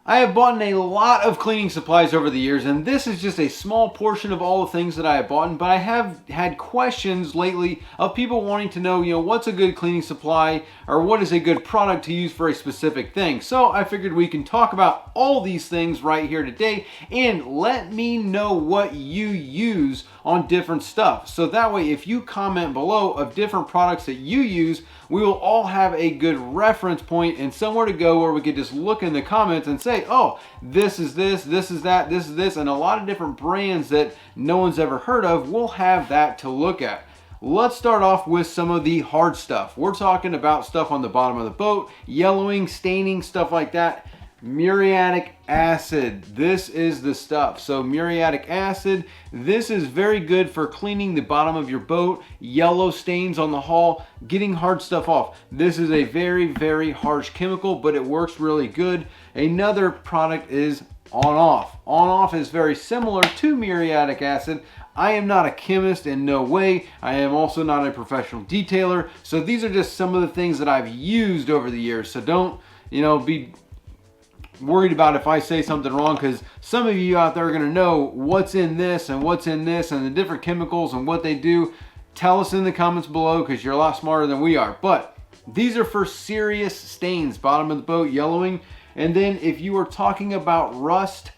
I have bought a lot of cleaning supplies over the years, and this is just a small portion of all the things that I have bought, but I have had questions lately of people wanting to know, what's a good cleaning supply or what is a good product to use for a specific thing. So I figured we can talk about all these things right here today and let me know what you use on different stuff. So that way, if you comment below of different products that you use, we will all have a good reference point and somewhere to go where we could just look in the comments and say, oh, this is this, this is that, this is this, and a lot of different brands that no one's ever heard of, we'll have that to look at. Let's start off with some of the hard stuff. We're talking about stuff on the bottom of the boat, yellowing, staining, stuff like that. Muriatic acid, this is the stuff. So muriatic acid, this is very good for cleaning the bottom of your boat, yellow stains on the hull, getting hard stuff off. This is a very, very harsh chemical, but it works really good. Another product is on-off. On-off is very similar to muriatic acid. I am not a chemist in no way. I am also not a professional detailer. So these are just some of the things that I've used over the years. So don't, be worried about if I say something wrong, because some of you out there are going to know what's in this and what's in this and the different chemicals and what they do. Tell us in the comments below, because you're a lot smarter than we are. But these are for serious stains, bottom of the boat, yellowing. And then if you are talking about rust,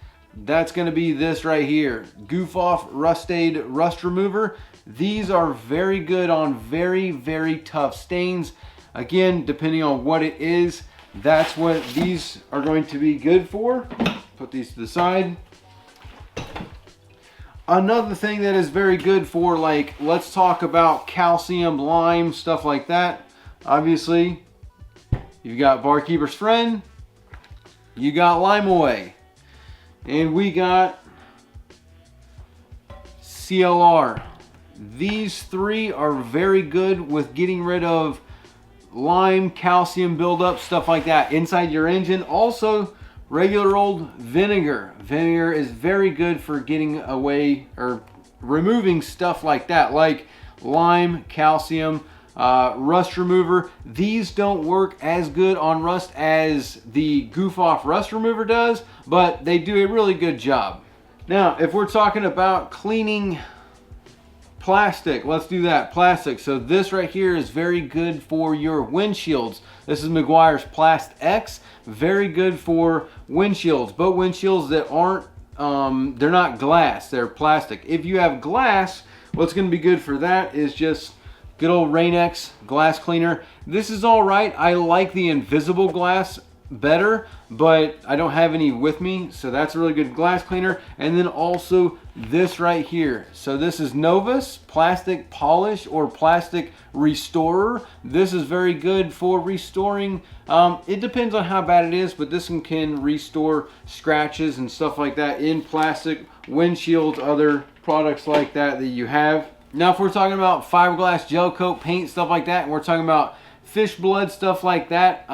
that's going to be this right here, Goof Off Rust Aid Rust Remover. These are very good on very, very tough stains. Again, depending on what it is, that's what these are going to be good for. Put these to the side. Another thing that is very good for, like, let's talk about calcium, lime, stuff like that. Obviously, you've got Barkeeper's Friend, you got Lime Away, and we got CLR. These three are very good with getting rid of lime, calcium buildup, stuff like that inside your engine. Also, regular old vinegar. Vinegar is very good for getting away or removing stuff like that, like lime, calcium, rust remover. These don't work as good on rust as the Goof Off Rust Remover does, but they do a really good job. Now, if we're talking about cleaning plastic, let's do that. Plastic. So this right here is very good for your windshields. This is Meguiar's Plast X. Very good for windshields. Boat windshields that aren't, they're not glass, they're plastic. If you have glass, what's going to be good for that is just good old Rain-X glass cleaner. This is all right. I like the invisible glass better, but I don't have any with me, so that's a really good glass cleaner. And then also this right here. So this is Novus Plastic Polish or Plastic Restorer. This is very good for restoring, it depends on how bad it is, but this one can restore scratches and stuff like that in plastic windshields, other products like that that you have. Now, if we're talking about fiberglass gel coat paint, stuff like that, and we're talking about fish blood, stuff like that,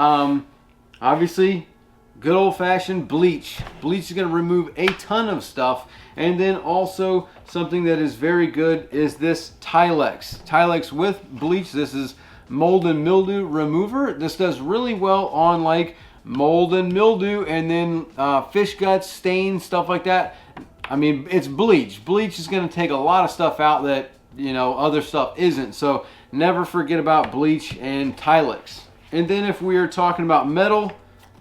obviously, good old-fashioned bleach. Bleach is going to remove a ton of stuff. And then also something that is very good is this Tilex. Tilex with bleach. This is mold and mildew remover. This does really well on like mold and mildew, and then fish guts, stains, stuff like that. I mean, it's bleach. Bleach is going to take a lot of stuff out that, other stuff isn't. So never forget about bleach and Tilex. And then if we are talking about metal,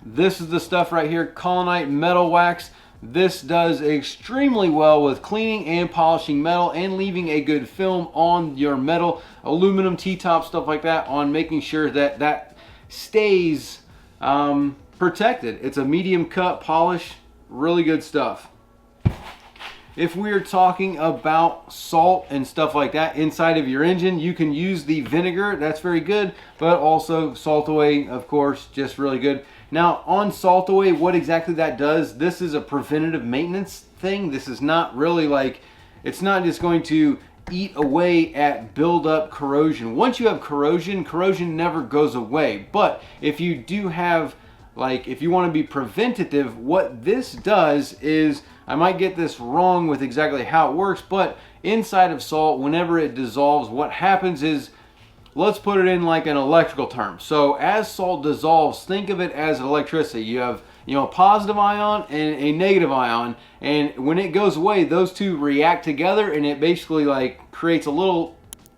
this is the stuff right here, Colonite Metal Wax. This does extremely well with cleaning and polishing metal and leaving a good film on your metal, aluminum, T-top, stuff like that, on making sure that that stays protected. It's a medium cut polish, really good stuff. If we are talking about salt and stuff like that inside of your engine, you can use the vinegar. That's very good, but also Salt Away, of course, just really good. Now, on Salt Away, what exactly that does, this is a preventative maintenance thing. This is not really like, it's not just going to eat away at build-up corrosion. Once you have corrosion, corrosion never goes away. But if you do have, like, if you want to be preventative, what this does is, I might get this wrong with exactly how it works, but inside of salt, whenever it dissolves, what happens is, let's put it in like an electrical term. So as salt dissolves, think of it as electricity. You have you know, a positive ion and a negative ion, and when it goes away, those two react together, and it basically like creates a little,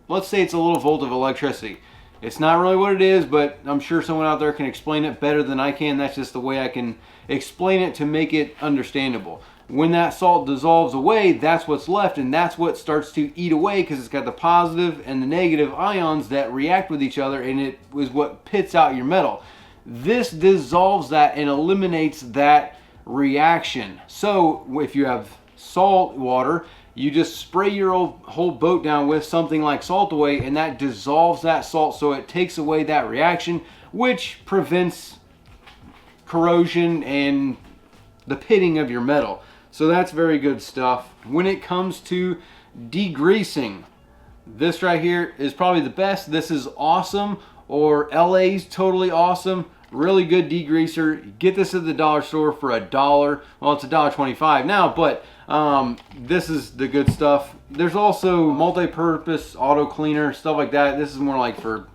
let's say it's a little volt of electricity. It's not really what it is, but I'm sure someone out there can explain it better than I can. That's just the way I can explain it to make it understandable. When that salt dissolves away, that's what's left, and that's what starts to eat away, because it's got the positive and the negative ions that react with each other, and it is what pits out your metal. This dissolves that and eliminates that reaction. So if you have salt water, you just spray your whole boat down with something like Salt Away, and that dissolves that salt, so it takes away that reaction, which prevents corrosion and the pitting of your metal. So that's very good stuff. When it comes to degreasing, this right here is probably the best. This is awesome, or LA's totally awesome. Really good degreaser. Get this at the dollar store for $1. Well, it's $1.25 now, but this is the good stuff. There's also multi-purpose auto cleaner, stuff like that. This is more like for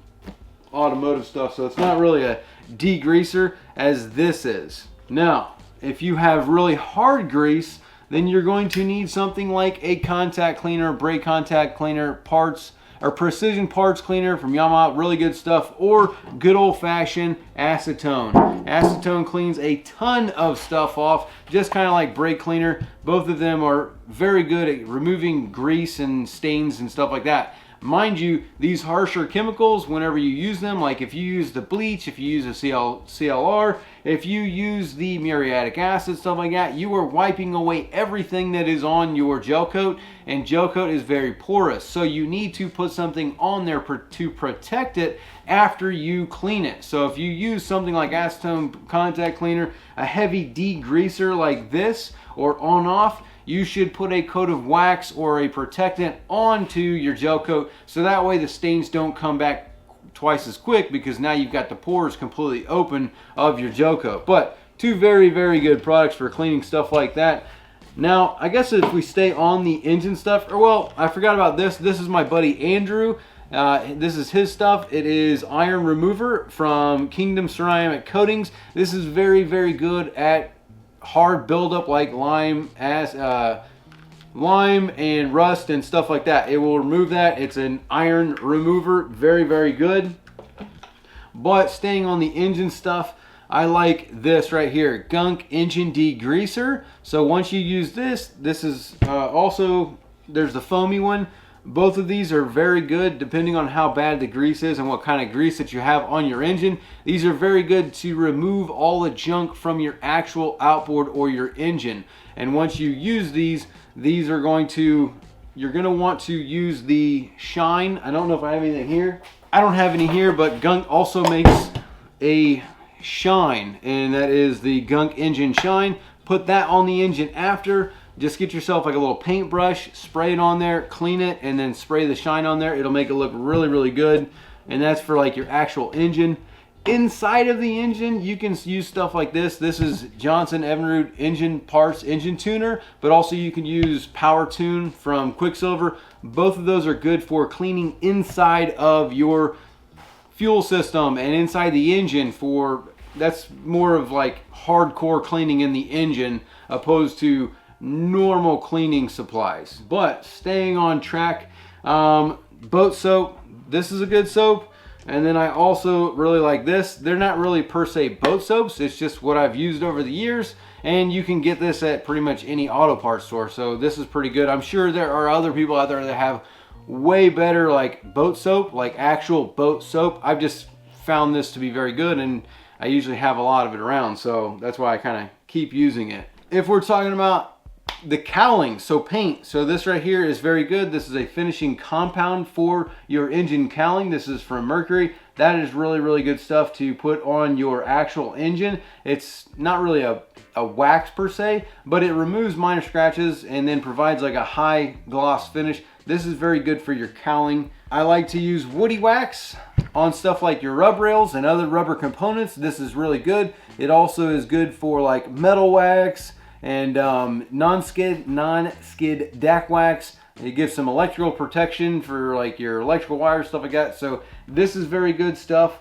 automotive stuff, so it's not really a degreaser as this is. Now, if you have really hard grease, then you're going to need something like a contact cleaner, brake contact cleaner, parts, or precision parts cleaner from Yamaha. Really good stuff. Or good old-fashioned acetone. Acetone cleans a ton of stuff off, just kind of like brake cleaner. Both of them are very good at removing grease and stains and stuff like that. Mind you, these harsher chemicals, whenever you use them, like if you use the bleach, if you use a CLR, if you use the muriatic acid, stuff like that, you are wiping away everything that is on your gel coat, and gel coat is very porous. So you need to put something on there to protect it after you clean it. So if you use something like acetone contact cleaner, a heavy degreaser like this, or on-off, you should put a coat of wax or a protectant onto your gel coat, so that way the stains don't come back twice as quick, because now you've got the pores completely open of your gel coat. But two very, very good products for cleaning stuff like that. Now, I guess if we stay on the engine stuff, or well, I forgot about this. This is my buddy Andrew. This is his stuff. It is iron remover from Kingdom Ceramic Coatings. This is very, very good at hard buildup like lime and rust and stuff like that. It will remove that. It's an iron remover. Very, very good. But staying on the engine stuff, I like this right here, Gunk Engine Degreaser. So once you use this, this is also, there's the foamy one. Both of these are very good depending on how bad the grease is and what kind of grease that you have on your engine. These are very good to remove all the junk from your actual outboard or your engine. And once you use these are going to, you're going to want to use the Shine. I don't know if I have anything here. I don't have any here, but Gunk also makes a Shine, and that is the Gunk Engine Shine. Put that on the engine after. Just get yourself like a little paintbrush, spray it on there, clean it, and then spray the Shine on there. It'll make it look really, really good. And that's for like your actual engine. Inside of the engine, you can use stuff like this. This is Johnson Evinrude Engine Parts Engine Tuner, but also you can use Power Tune from Quicksilver. Both of those are good for cleaning inside of your fuel system and inside the engine. That's more of like hardcore cleaning in the engine opposed to normal cleaning supplies. But staying on track, boat soap. This is a good soap. And then I also really like this. They're not really per se boat soaps. It's just what I've used over the years. And you can get this at pretty much any auto parts store. So this is pretty good. I'm sure there are other people out there that have way better like boat soap, like actual boat soap. I've just found this to be very good, and I usually have a lot of it around. So that's why I kind of keep using it. If we're talking about the cowling, so paint, so this right here is very good. This is a finishing compound for your engine cowling. This is from Mercury. That is really, really good stuff to put on your actual engine. It's not really a wax per se, but it removes minor scratches and then provides like a high gloss finish. This is very good for your cowling. I like to use woody wax on stuff like your rub rails and other rubber components. This is really good. It also is good for like metal wax and non-skid DAC wax. It gives some electrical protection for like your electrical wires, stuff like that. So this is very good stuff.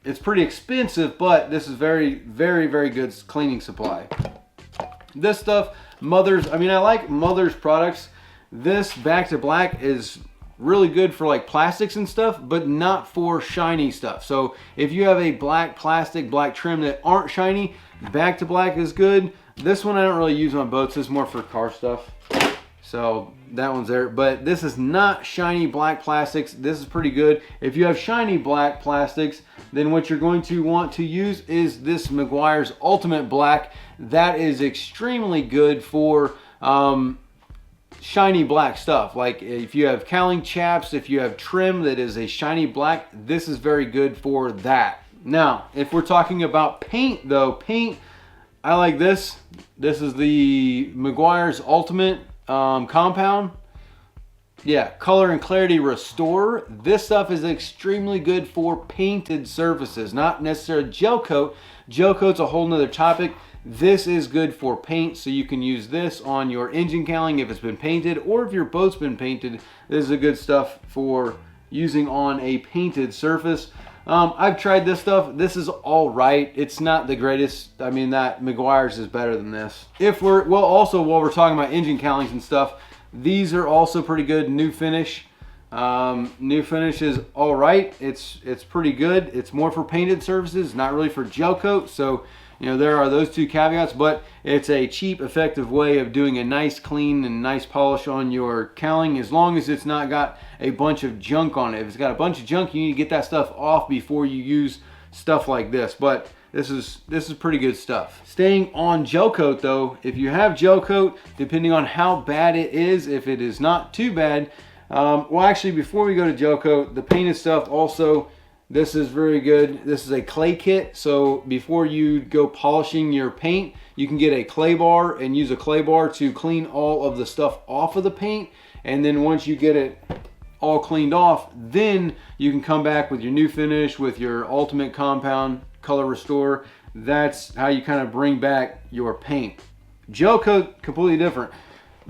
it's pretty expensive, but this is very, very, very good cleaning supply. This stuff, Mother's, I mean, I like Mother's products. This Back to Black is really good for like plastics and stuff, but not for shiny stuff. So if you have a black plastic, black trim that aren't shiny, Back to Black is good. This one I don't really use on boats. This is more for car stuff. So that one's there, but this is not shiny black plastics. This is pretty good. If you have shiny black plastics, then what you're going to want to use is this Meguiar's Ultimate Black. That is extremely good for shiny black stuff. Like if you have cowling chaps, if you have trim that is a shiny black, this is very good for that. Now, if we're talking about paint though, paint, I like this. This is the Meguiar's Ultimate Compound. Yeah, Color and Clarity Restore. This stuff is extremely good for painted surfaces, not necessarily gel coat. Gel coat's a whole nother topic. This is good for paint, so you can use this on your engine cowling if it's been painted, or if your boat's been painted. This is a good stuff for using on a painted surface. I've tried this stuff. This is all right. It's not the greatest. I mean, that Meguiar's is better than this. If we're, well, also while we're talking about engine cowlings and stuff, these are also pretty good. New Finish. New Finish is all right. It's pretty good. It's more for painted surfaces, not really for gel coat. So, you know, there are those two caveats, but it's a cheap, effective way of doing a nice clean and nice polish on your cowling, as long as it's not got a bunch of junk on it. If it's got a bunch of junk, you need to get that stuff off before you use stuff like this. But this is pretty good stuff. Staying on gel coat though, if you have gel coat, depending on how bad it is, if it is not too bad, well, actually, before we go to gel coat, the painted stuff also, this is very good. This is a clay kit. So before you go polishing your paint, you can get a clay bar and use a clay bar to clean all of the stuff off of the paint. And then once you get it all cleaned off, then you can come back with your New Finish, with your Ultimate Compound Color Restore. That's how you kind of bring back your paint. Gel coat, completely different.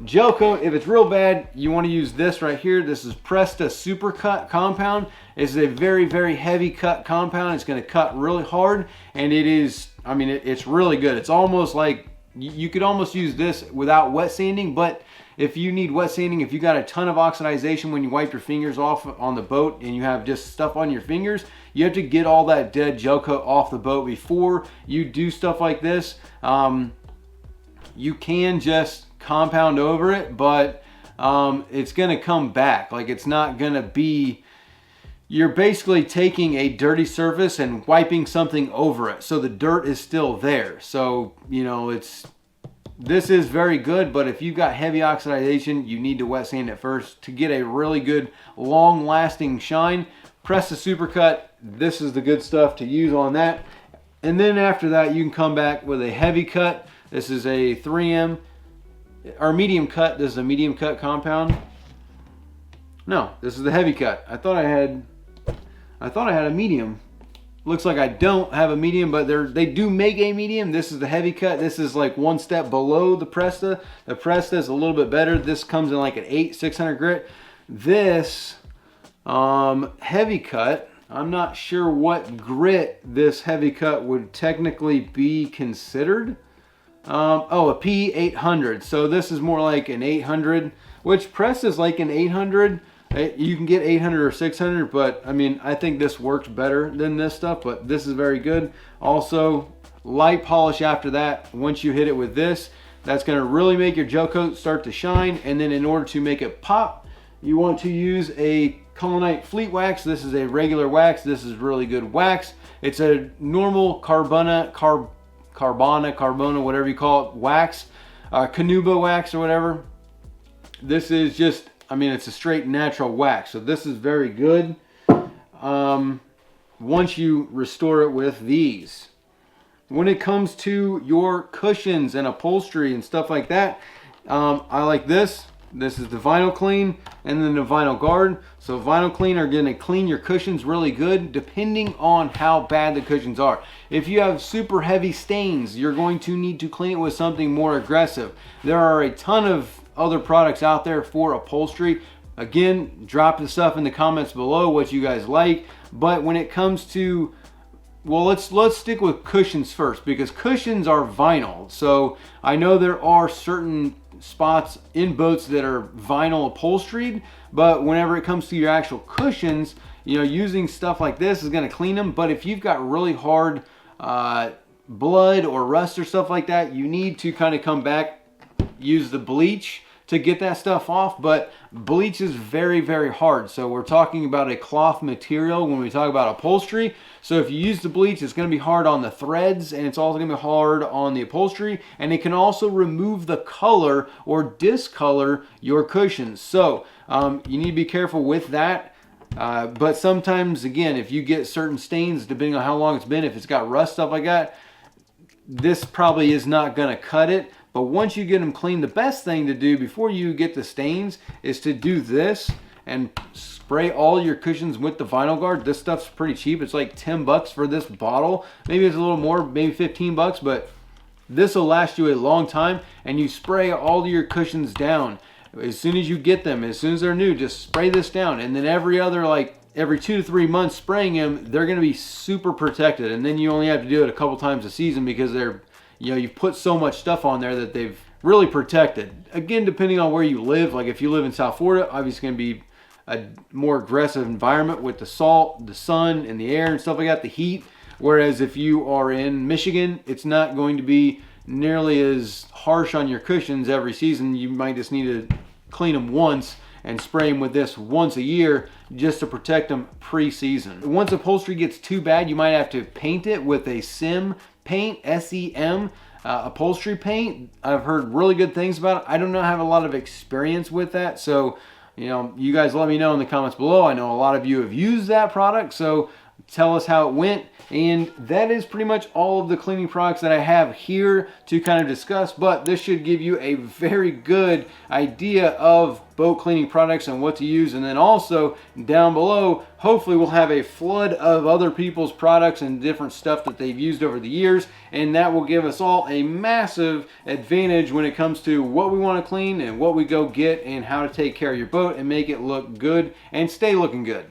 Gel coat, if it's real bad, you want to use this right here. This is Presta Super Cut Compound. It's a very, very heavy cut compound. It's going to cut really hard, and it is, I mean, it's really good. It's almost like, you could almost use this without wet sanding, but if you need wet sanding, if you got a ton of oxidization when you wipe your fingers off on the boat and you have just stuff on your fingers, you have to get all that dead gel coat off the boat before you do stuff like this. You can just compound over it, but it's gonna come back. Like, it's not gonna be, you're basically taking a dirty surface and wiping something over it, so the dirt is still there. So, you know, this is very good, but if you've got heavy oxidization, you need to wet sand it first to get a really good long lasting shine. Press the Supercut. This is the good stuff to use on that. And then after that, you can come back with a heavy cut. This is a 3M or medium cut. This is a medium cut compound. No, this is the heavy cut. I thought I had a medium. Looks like I don't have a medium, but they do make a medium. This is the heavy cut. This is like one step below the Presta. The Presta is a little bit better. This comes in like an 600 grit. This heavy cut, I'm not sure what grit this heavy cut would technically be considered. Oh, a P800. So this is more like an 800, which Presta is like an 800. You can get 800 or 600, but I mean, I think this works better than this stuff, but this is very good. Also, light polish after that. Once you hit it with this, that's going to really make your gel coat start to shine. And then in order to make it pop, you want to use a Colonite Fleet Wax. This is a regular wax. This is really good wax. It's a normal Carbona, whatever you call it, wax, Canuba wax or whatever. This is just, I mean, it's a straight natural wax. So this is very good. Once you restore it with these. When it comes to your cushions and upholstery and stuff like that, I like this. This is the Vinyl Clean and then the Vinyl Guard. So Vinyl Clean are going to clean your cushions really good depending on how bad the cushions are. If you have super heavy stains, you're going to need to clean it with something more aggressive. There are a ton of other products out there for upholstery. Again, drop the stuff in the comments below what you guys like. But when it comes to Well, let's stick with cushions first, because cushions are vinyl. So I know there are certain spots in boats that are vinyl upholstered, but whenever it comes to your actual cushions, you know, using stuff like this is going to clean them. But if you've got really hard blood or rust or stuff like that, you need to kind of come back, use the bleach to get that stuff off. But bleach is very, very hard. So we're talking about a cloth material when we talk about upholstery. So if you use the bleach, it's going to be hard on the threads, and it's also going to be hard on the upholstery, and it can also remove the color or discolor your cushions. So you need to be careful with that. But sometimes, again, if you get certain stains, depending on how long it's been, if it's got rust, stuff like that, this probably is not going to cut it. But once you get them clean, the best thing to do before you get the stains is to do this and spray all your cushions with the vinyl guard. This stuff's pretty cheap. It's like 10 bucks for this bottle. Maybe it's a little more, maybe 15 bucks, but this will last you a long time. And you spray all your cushions down. As soon as you get them, as soon as they're new, just spray this down. And then every 2 to 3 months spraying them, they're going to be super protected. And then you only have to do it a couple times a season, because they're, you know, you've put so much stuff on there that they've really protected. Again, depending on where you live, like if you live in South Florida, obviously it's going to be a more aggressive environment with the salt, the sun, and the air and stuff like that, the heat. Whereas if you are in Michigan, it's not going to be nearly as harsh on your cushions every season. You might just need to clean them once and spray them with this once a year just to protect them pre-season. Once upholstery gets too bad, you might have to paint it with a SEM paint, S-E-M, upholstery paint. I've heard really good things about it. I do not have a lot of experience with that, so you know, you guys let me know in the comments below. I know a lot of you have used that product, so tell us how it went. And that is pretty much all of the cleaning products that I have here to kind of discuss, but this should give you a very good idea of boat cleaning products and what to use. And then also down below, hopefully we'll have a flood of other people's products and different stuff that they've used over the years, and that will give us all a massive advantage when it comes to what we want to clean and what we go get and how to take care of your boat and make it look good and stay looking good.